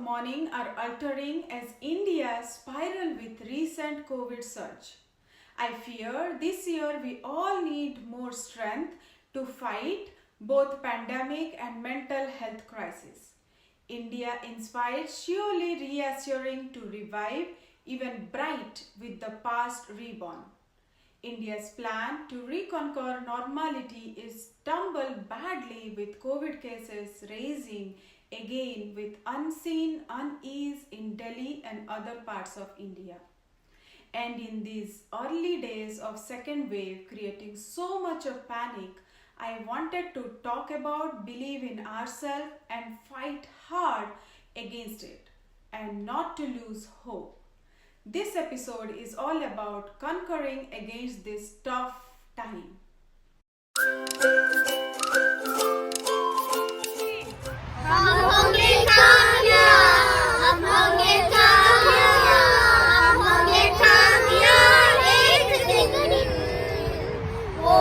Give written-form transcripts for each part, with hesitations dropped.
morning are altering as India spiral with recent COVID surge. I fear this year we all need more strength to fight both pandemic and mental health crisis. India inspired, surely reassuring to revive, even bright with the past reborn. India's plan to reconquer normality is stumbled badly with COVID cases rising again with unseen unease in Delhi and other parts of India. And in these early days of second wave creating so much of panic, I wanted to talk about believe in ourselves and fight hard against it and not to lose hope. This episode is all about conquering against this tough time. हम होंगे कामयाब, हम होंगे कामयाब, हम होंगे कामयाब एक दिन। वो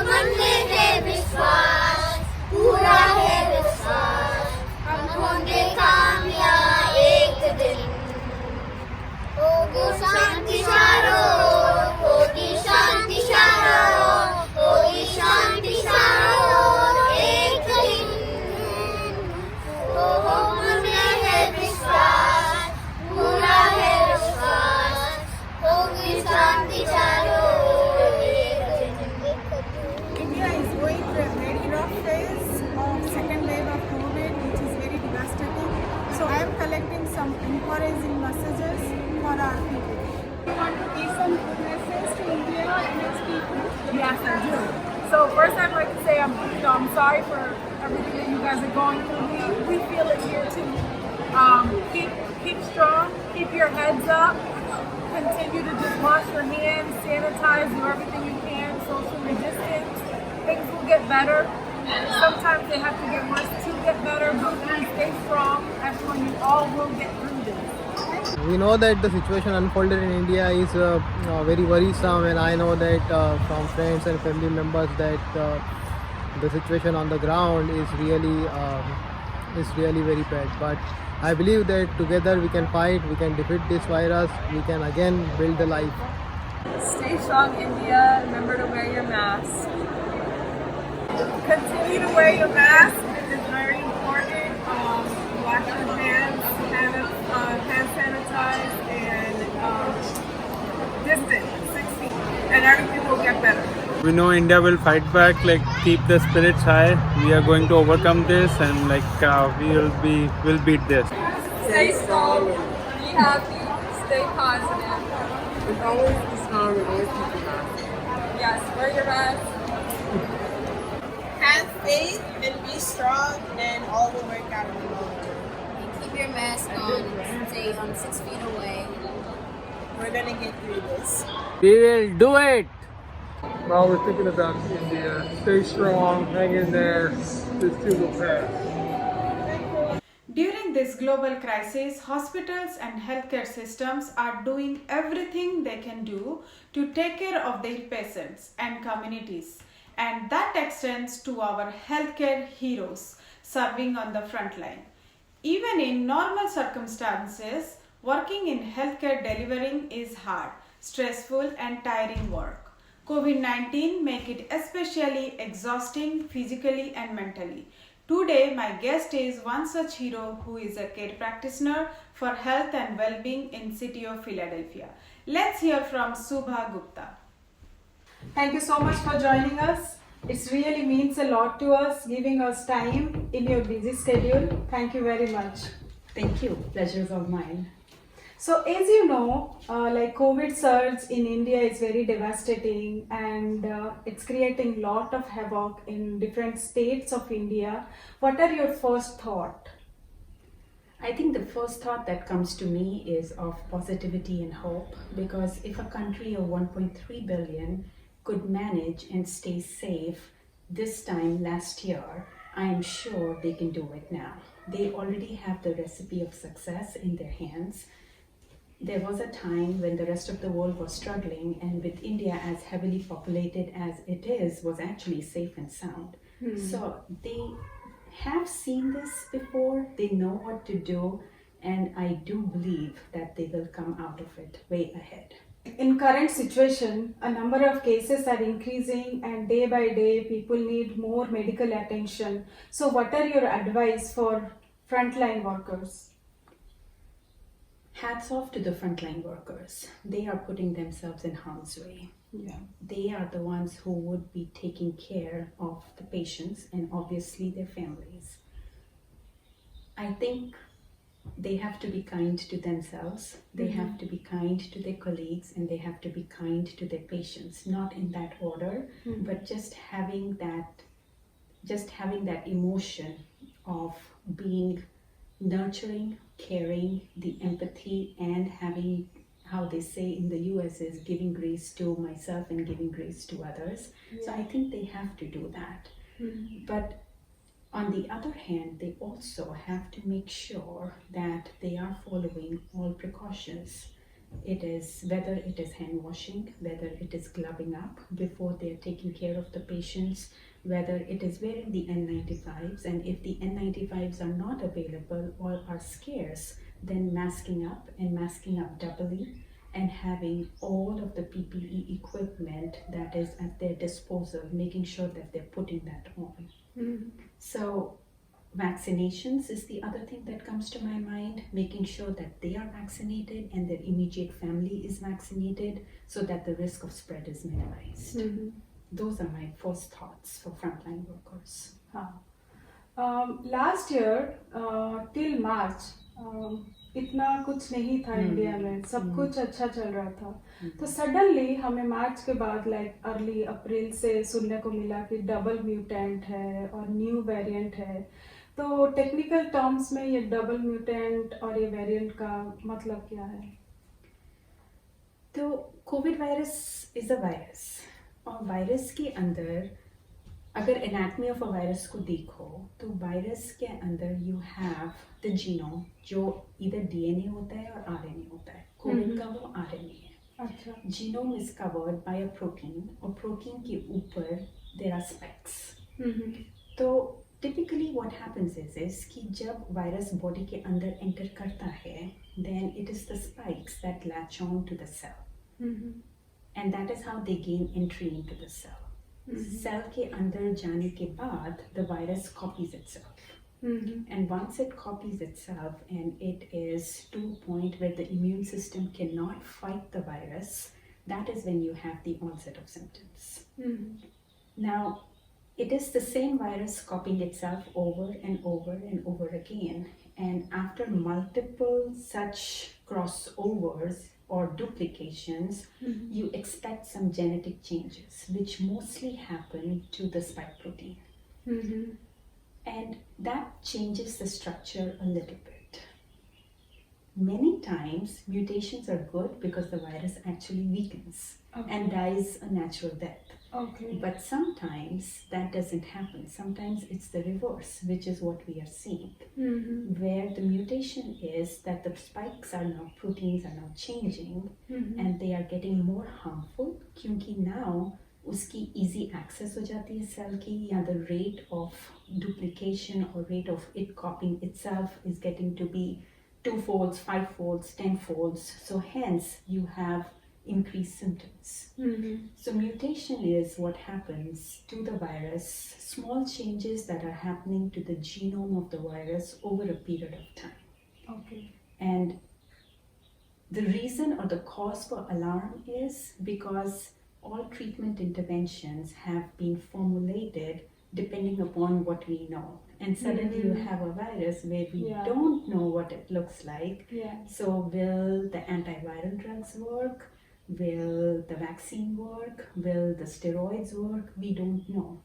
मन में है विश्वास, पूरा है विश्वास, हम होंगे कामयाब एक दिन। होगी शांति चारों, होगी शांति चारों, होगी शांति चारों एक दिन। मन में है विश्वास, पूरा है विश्वास, होगी शांति चारों एक दिन। India is going through a very rough phase of second wave of COVID, which is very devastating. So I am collecting some encouraging messages for our people. You want to give some good message to India and its people? Yes, I do. So first I'd like to say I'm sorry for everything that you guys are going through. We feel it here too. Keep strong, keep your heads up, continue to just wash your hands, sanitize, do everything you can, socially distance. Things will get better. Sometimes they have to get worse to get better, but please stay strong. Everyone, you all will get through this. We know that the situation unfolded in India is very worrisome, and I know that from friends and family members that the situation on the ground is really very bad. But I believe that together we can fight, we can defeat this virus, we can again build the life. Stay strong, India. Remember to wear your mask. Continue to wear your mask. It is very important. Wash your hands, hand sanitize, and distance 6 feet, and everything will get better. We know India will fight back, like keep the spirits high. We are going to overcome this, and we'll beat this. Stay strong, be happy, stay positive. And always be strong and always keep your mask. Yes, wear your mask. Have faith and be strong, and all will work out in the long term. Keep your mask on, stay 6 feet away. We're gonna get through this. We will do it! While we're thinking about India, stay strong, hang in there, this too will pass. During this global crisis, hospitals and healthcare systems are doing everything they can do to take care of their patients and communities. And that extends to our healthcare heroes serving on the front line. Even in normal circumstances, working in healthcare delivering is hard, stressful and tiring work. COVID-19 make it especially exhausting physically and mentally. Today, my guest is one such hero who is a care practitioner for health and well-being in city of Philadelphia. Let's hear from Subha Gupta. Thank you so much for joining us. It really means a lot to us, giving us time in your busy schedule. Thank you very much. Thank you. Pleasure is all mine. So as you know, like COVID surge in India is very devastating, and it's creating lot of havoc in different states of India. What are your first thought? I think the first thought that comes to me is of positivity and hope, because if a country of 1.3 billion could manage and stay safe this time last year, I am sure they can do it now. They already have the recipe of success in their hands. There was a time when the rest of the world was struggling, and with India as heavily populated as it is, was actually safe and sound. So they have seen this before, they know what to do, And I do believe that they will come out of it way ahead. In current situation, a number of cases are increasing and day by day people need more medical attention. So what are your advice for frontline workers? Hats off to the frontline workers. They are putting themselves in harm's way. Yeah. They are the ones who would be taking care of the patients and obviously their families. I think they have to be kind to themselves, they have to be kind to their colleagues, and they have to be kind to their patients, not in that order, but just having that emotion of being nurturing, caring, the empathy, and having, how they say in the US, is giving grace to myself and giving grace to others. So I think they have to do that. But on the other hand, they also have to make sure that they are following all precautions. It is whether it is hand washing, whether it is gloving up before they are taking care of the patients, whether it is wearing the N95s, and if the N95s are not available or are scarce, then masking up and masking up doubly, and having all of the PPE equipment that is at their disposal, making sure that they're putting that on. So vaccinations is the other thing that comes to my mind, making sure that they are vaccinated and their immediate family is vaccinated so that the risk of spread is minimized. Those are my first thoughts for frontline workers. Last year till March इतना कुछ नहीं था India में, सब कुछ अच्छा चल रहा था. तो सडनली हमें मार्च के बाद लाइक अर्ली अप्रैल से सुनने को मिला कि डबल म्यूटेंट है और न्यू वेरिएंट है. तो टेक्निकल टर्म्स में ये डबल म्यूटेंट और ये वेरिएंट का मतलब क्या है? तो Covid virus is a virus, और वायरस के अंदर अगर एनाटमी ऑफ अ वायरस को देखो तो वायरस के अंदर यू हैव द जीनोम, जो इधर डीएनए होता है और आरएनए होता है. कोविड का वो आरएनए है. अच्छा. Genome is covered by a protein, और प्रोटीन के ऊपर देयर आर स्पाइक्स. तो टिपिकली व्हाट हैपेंस इज कि जब वायरस बॉडी के अंदर एंटर करता है, then it is the spikes that latch on to the cell, and that is how they gain entry into the cell. Cell के अंदर जाने के बाद the virus copies itself, and once it copies itself and it is to a point where the immune system cannot fight the virus, that is when you have the onset of symptoms. Now it is the same virus copying itself over and over and over again, and after multiple such crossovers or duplications, you expect some genetic changes, which mostly happen to the spike protein. And that changes the structure a little bit. Many times, mutations are good because the virus actually weakens and dies a natural death. But sometimes that doesn't happen. Sometimes it's the reverse, which is what we are seeing, where the mutation is that the spikes are now, proteins are now changing, and they are getting more harmful, क्योंकि now उसकी easy access हो जाती है cell की, या the rate of duplication or rate of it copying itself is getting to be 2 folds, 5 folds, 10 folds. So hence you have increased symptoms. So mutation is what happens to the virus, small changes that are happening to the genome of the virus over a period of time. And the reason or the cause for alarm is because all treatment interventions have been formulated depending upon what we know, and suddenly you have a virus where we don't know what it looks like. So will the antiviral drugs work? Will the vaccine work? Will the steroids work? We don't know.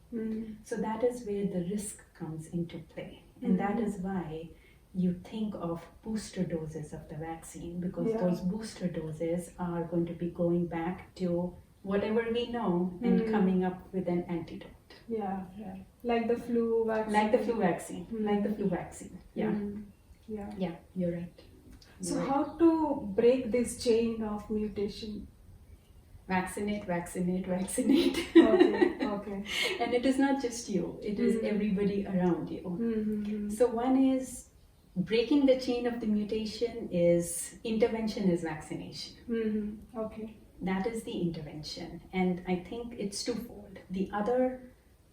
So that is where the risk comes into play, and that is why you think of booster doses of the vaccine, because those booster doses are going to be going back to whatever we know and coming up with an antidote. Like the flu vaccine. Like the flu vaccine. Like the flu vaccine. Yeah, you're right. So how to break this chain of mutation? Vaccinate, vaccinate, vaccinate. Okay. And it is not just you, it is everybody around you. So one is breaking the chain of the mutation is intervention is vaccination. Okay. That is the intervention, and I think it's twofold. The other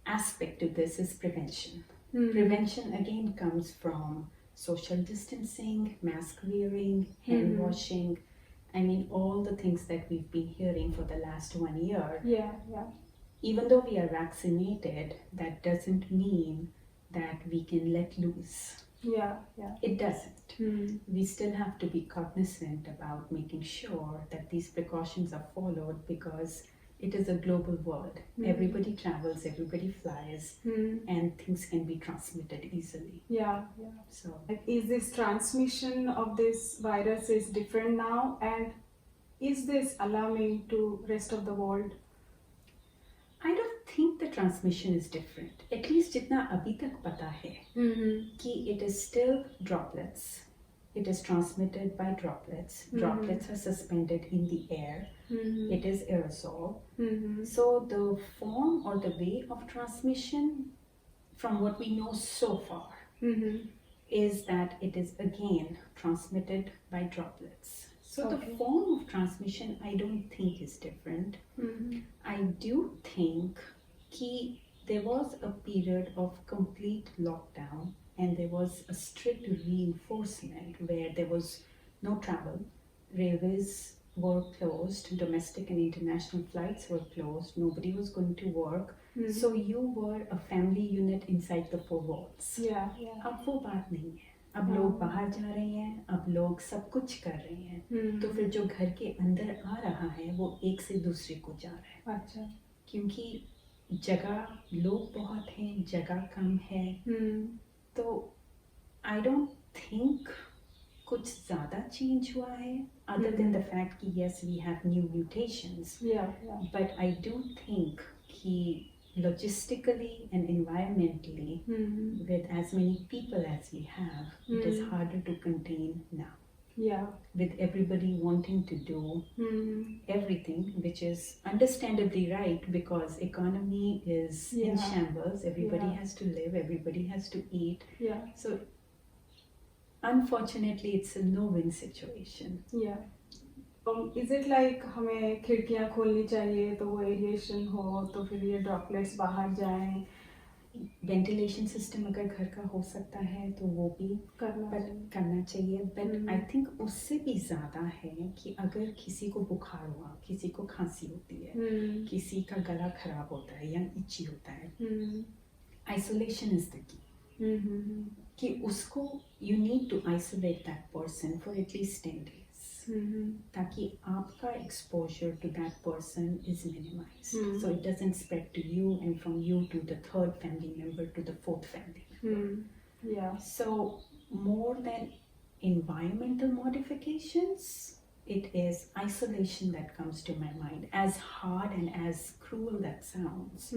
aspect to this is prevention. Prevention again comes from social distancing, mask wearing, hand washing. I mean, all the things that we've been hearing for the last 1 year. Yeah. Even though we are vaccinated, that doesn't mean that we can let loose. Yeah. It doesn't. We still have to be cognizant about making sure that these precautions are followed, because it is a global world. Everybody travels, everybody flies, and things can be transmitted easily. Yeah. So Like, is this transmission of this virus is different now, and is this alarming to rest of the world? I don't think the transmission is different. At least जितना अभी तक पता है कि it is still droplets. It is transmitted by droplets. Droplets are suspended in the air. It is aerosol. So the form or the way of transmission, from what we know so far, is that it is again transmitted by droplets. So the form of transmission, I don't think is different. I do think that there was a period of complete lockdown, and there was a strict reinforcement where there was no travel. Railways were closed, domestic and international flights were closed, nobody was going to work. So you were a family unit inside the four walls. Yeah. अब वो बात नहीं है. अब लोग बाहर जा रहे हैं, अब लोग सब कुछ कर रहे हैं. तो फिर जो घर के अंदर आ रहा है वो एक से दूसरे को जा रहा है. अच्छा. क्योंकि जगह लोग बहुत हैं, जगह कम है. तो आई डोंट थिंक कुछ ज़्यादा चेंज हुआ है, other than the fact कि yes we have new mutations. Yeah. But I do think कि logistically and environmentally, with as many people as we have, it is harder to contain now. Yeah. With everybody wanting to do everything, which is understandably right, because economy is in shambles. Everybody has to live, everybody has to eat. Yeah. So unfortunately, it's a no-win situation. Yeah. Is it like हमें खिड़कियाँ खोलनी चाहिए तो वो aeration हो, तो फिर ये ड्रॉपलेट्स बाहर जाएं? वेंटिलेशन सिस्टम अगर घर का हो सकता है तो वो भी करना चाहिए. बट आई थिंक उससे भी ज़्यादा है कि अगर किसी को बुखार हुआ, किसी को खांसी होती है, किसी का गला खराब होता है या इची होता है, आइसोलेशन इज द की. कि उसको you need to isolate that person for at least 10 days. ताकि आपका exposure to that person is minimized, so it doesn't spread to you and from you to the third family member to the fourth family member. Yeah. So more than environmental modifications, it is isolation that comes to my mind. As hard and as cruel that sounds,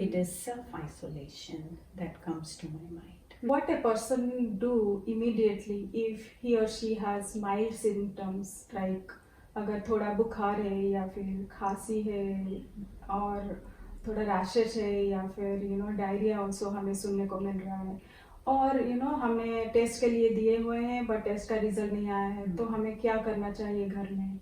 it is self-isolation that comes to my mind. What a person do immediately if he or she has mild symptoms, like अगर थोड़ा बुखार है या फिर खांसी है और थोड़ा रैशेस है या फिर डायरिया ऑल्सो हमें सुनने को मिल रहा है, और हमने टेस्ट के लिए दिए हुए हैं बट टेस्ट का रिजल्ट नहीं आया है, तो हमें क्या करना चाहिए घर में?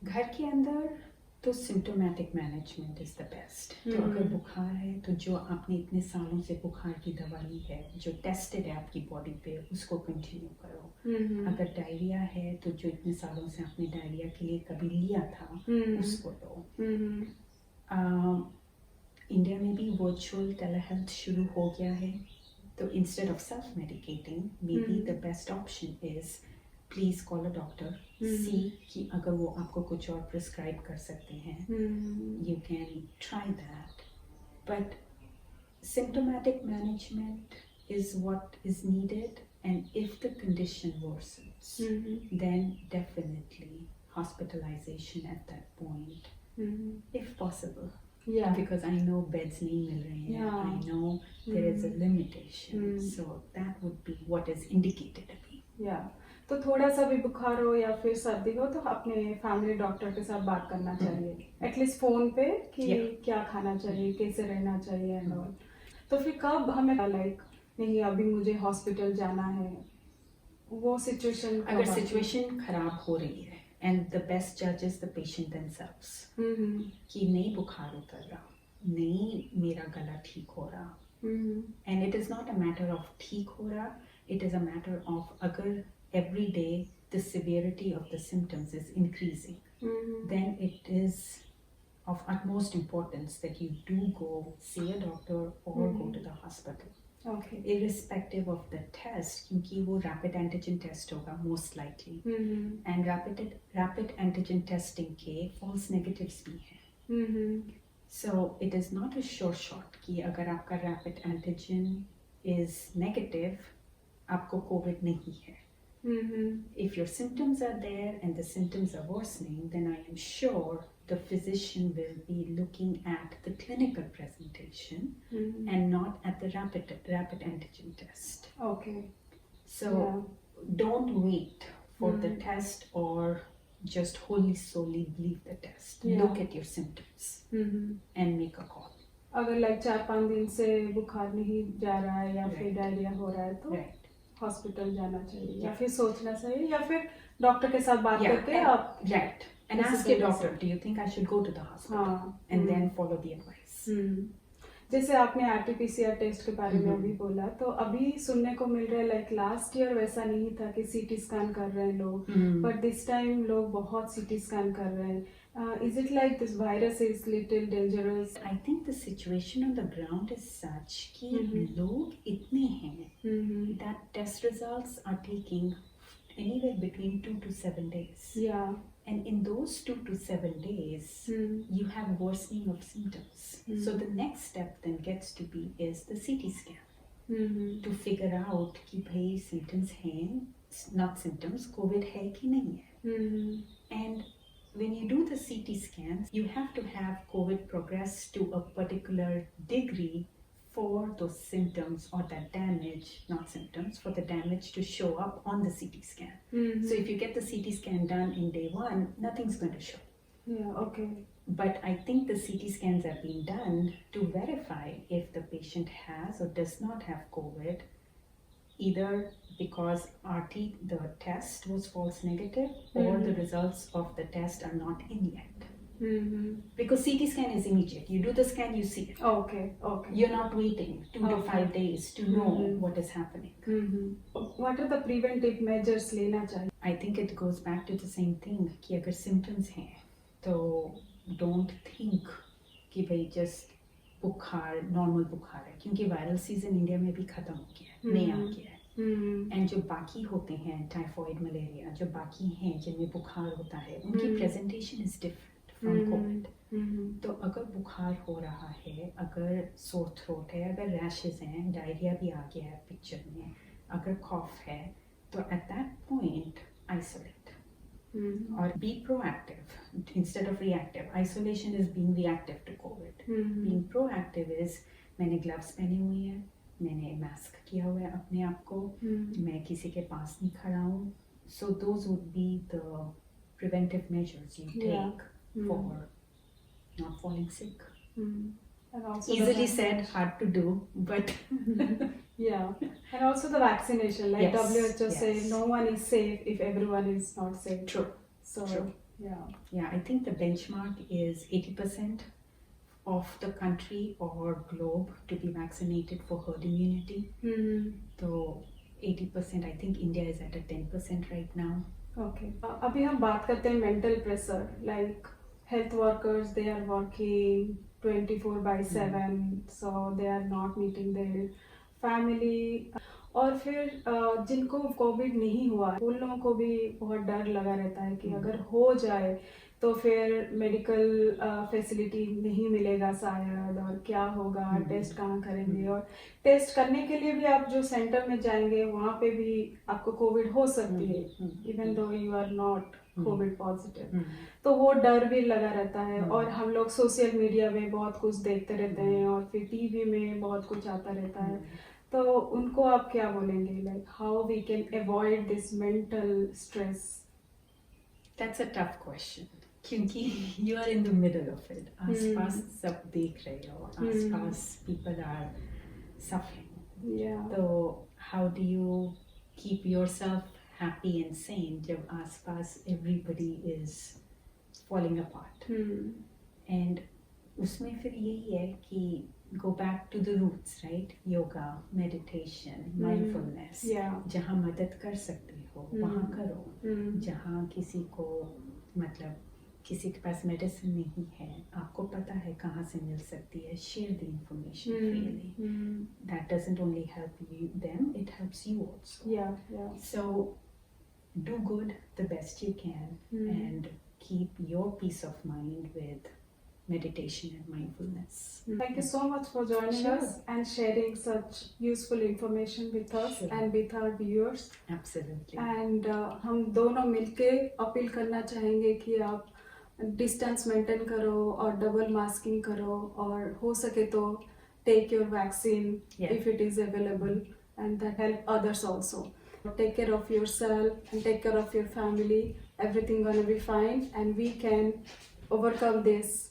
घर के अंदर तो symptomatic management is the best. तो अगर बुखार है तो जो आपने इतने सालों से बुखार की दवा ली है, जो टेस्टेड है आपकी बॉडी पे, उसको कंटिन्यू करो. अगर डायरिया है तो जो इतने सालों से आपने डायरिया के लिए कभी लिया था उसको लो. इंडिया में भी वर्चुअल टेलीहेल्थ शुरू हो गया है, तो instead of self medicating, maybe the best option is please call a doctor, see कि अगर वो आपको कुछ और प्रिस्क्राइब कर सकते हैं, you can try that. But symptomatic management is what is needed, and if the condition worsens, then definitely hospitalization at that point, if possible. Yeah. Because I know beds nahi mil rahe hain. Yeah. I know there is a limitation. So that would be what is indicated abhi. Yeah. तो थोड़ा सा भी बुखार हो या फिर सर्दी हो तो अपने फैमिली डॉक्टर के साथ बात करना चाहिए, एटलीस्ट फोन पे, कि क्या खाना चाहिए, कैसे रहना चाहिए एंड ऑल. तो फिर कब हमें लाइक नहीं अभी मुझे हॉस्पिटल जाना है, वो सिचुएशन अगर सिचुएशन खराब हो रही है एंड द बेस्ट जज इज द पेशेंट देमसेल्व्स कि नहीं बुखार उतर रहा, नहीं मेरा गला ठीक हो रहा, and it is not a matter of ठीक हो रहा, it is a matter of अगर every day the severity of the symptoms is increasing, then it is of utmost importance that you do go see a doctor or go to the hospital. Okay. Irrespective of the test, क्योंकि वो rapid antigen test होगा most likely, and rapid antigen testing के false negatives भी हैं. So it is not a sure shot कि अगर आपका rapid antigen is negative, आपको COVID नहीं है. If your symptoms are there and the symptoms are worsening, then I am sure the physician will be looking at the clinical presentation and not at the rapid antigen test. Okay. So don't wait for the test or just wholly solely believe the test. Look at your symptoms and make a call. अगर like 4-5 दिन से बुखार नहीं जा रहा है या फिर डायरिया हो रहा है तो हॉस्पिटल जाना चाहिए या फिर सोचना चाहिए या फिर डॉक्टर के साथ बात करके आप and ask your doctor, do you think I should go to the hospital? And then follow the advice. जैसे आपने RT-PCR टेस्ट के बारे में अभी बोला, तो अभी सुनने को मिल रहा है लाइक लास्ट ईयर वैसा नहीं था कि CT स्कैन कर रहे हैं लोग, बट दिस टाइम लोग बहुत CT स्कैन कर रहे हैं. Is it like this virus is little dangerous? I think the situation on the ground is such कि लोग इतने हैं that test results are taking anywhere between 2 to 7 days. Yeah. And in those 2 to 7 days, you have worsening of symptoms. So the next step then gets to be is the CT scan to figure out कि भाई symptoms हैं, not symptoms, COVID है कि नहीं है. And when you do the CT scans, you have to have COVID progress to a particular degree for those symptoms or that damage, not symptoms, for the damage to show up on the CT scan. So if you get the CT scan done in day 1, nothing's going to show. Yeah, okay. But I think the CT scans are being done to verify if the patient has or does not have COVID, either because the test was false negative or the results of the test are not in yet. Because CT scan is immediate. You do the scan, you see it. Okay. You're not waiting 2 to 5 days to know what is happening. What are the preventive measures लेना चाहिए? I think it goes back to the same thing कि अगर symptoms हैं तो don't think कि भाई just बुखार normal बुखार है, क्योंकि वायरल सीजन इंडिया में भी खत्म हो गया है, नहीं आ गया है. एंड जो बाकी होते हैं टाइफॉइड मलेरिया, जो बाकी हैं जिनमें बुखार होता है, उनकी presentation is different from Covid. तो अगर बुखार हो रहा है, अगर सोर थ्रोट है, अगर रैशेज हैं, डायरिया भी आ गया है पिक्चर में, अगर कॉफ है, तो at that point isolate or be proactive instead of reactive. Isolation is being reactive to COVID. Being proactive is मैंने gloves पहने हुए हैं, मैंने mask किया हुआ है अपने आप को, मैं किसी के पास नहीं खड़ा हूँ. So those would be the preventive measures you take for not falling sick. And also easily said, hard to do, but and also the vaccination, like WHO say no one is safe if everyone is not safe. True. So True. I think the benchmark is 80% of the country or globe to be vaccinated for herd immunity. So 80%, I think India is at a 10% right now. Okay. अभी हम बात करते हैं mental pressure, like health workers, they are working 24/7, so they are not meeting their family. और फिर जिनको Covid नहीं हुआ, उन लोगों को भी बहुत डर लगा रहता है कि अगर हो जाए तो फिर मेडिकल फैसिलिटी नहीं मिलेगा शायद, और क्या होगा, टेस्ट कहाँ करेंगे, और टेस्ट करने के लिए भी आप जो सेंटर में जाएंगे वहाँ पे भी आपको कोविड हो सकती है, even though you are not covid positive. तो वो डर भी लगा रहता है. और हम लोग सोशल मीडिया में बहुत कुछ देखते रहते हैं और फिर टीवी में बहुत कुछ आता रहता है. तो उनको आप क्या बोलेंगे, like how we can avoid this mental stress? That's a tough question. क्योंकि you are in the middle of it. आस-पास सब देख रहे हो, आस-पास people are suffering. Yeah. So how do you keep yourself happy and sane जब आसपास everybody is falling apart? And उसमें फिर यही है कि go back to the roots, right? Yoga, meditation, mindfulness. Yeah. जहाँ मदद कर सकते हो वहाँ करो. जहाँ किसी को मतलब किसी के पास मेडिसिन नहीं है, आपको पता है कहाँ से मिल सकती है, share the information freely. That doesn't only help you them, it helps you also. Yeah. So do good the best you can and keep your peace of mind with meditation and mindfulness. Thank you so much for joining us and sharing such useful information with us and with our viewers. Absolutely. And हम दोनों मिलके appeal करना चाहेंगे कि आप distance maintain करो और double masking करो और हो सके तो take your vaccine if it is available, and that help others also. Take care of yourself and take care of your family. Everything gonna be fine and we can overcome this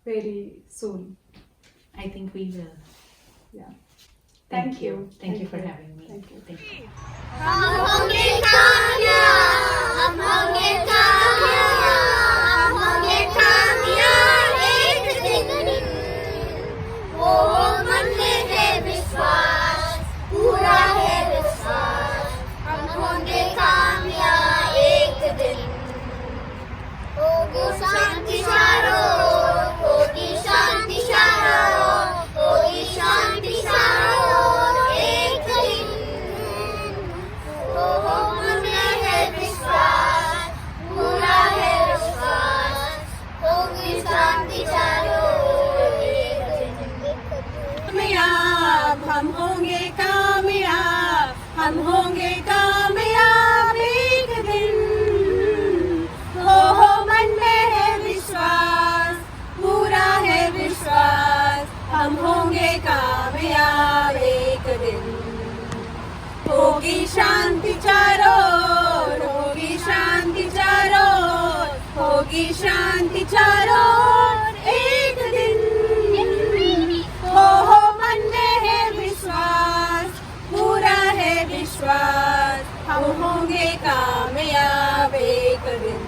very soon. I think we will. Yeah. Thank you. Thank you for having me. Thank you. Thank you. हम होंगे कामयाब, हम होंगे कामयाब, हम होंगे कामयाब एक दिन। वो मन में है विश्वास, पूरा है विश्वास, हम होंगे कामयाब एक दिन। होगी शांति चारों, होगी शांति चारों, होगी शांति चारों एक दिन। वो मन में है विश्वास, पूरा है विश्वास, होगी शांति चारों एक दिन। कामयाब, हम होंगे कामयाब, हम होंगे कामयाब एक दिन। हो मन में है विश्वास, पूरा है विश्वास, हम होंगे कामयाब एक दिन। होगी शांति चारों ओर, होगी शांति चारों ओर, होगी शांति चारों ओर एक दिन। हो मन में है विश्वास, पूरा है विश्वास, हम होंगे कामयाब एक दिन।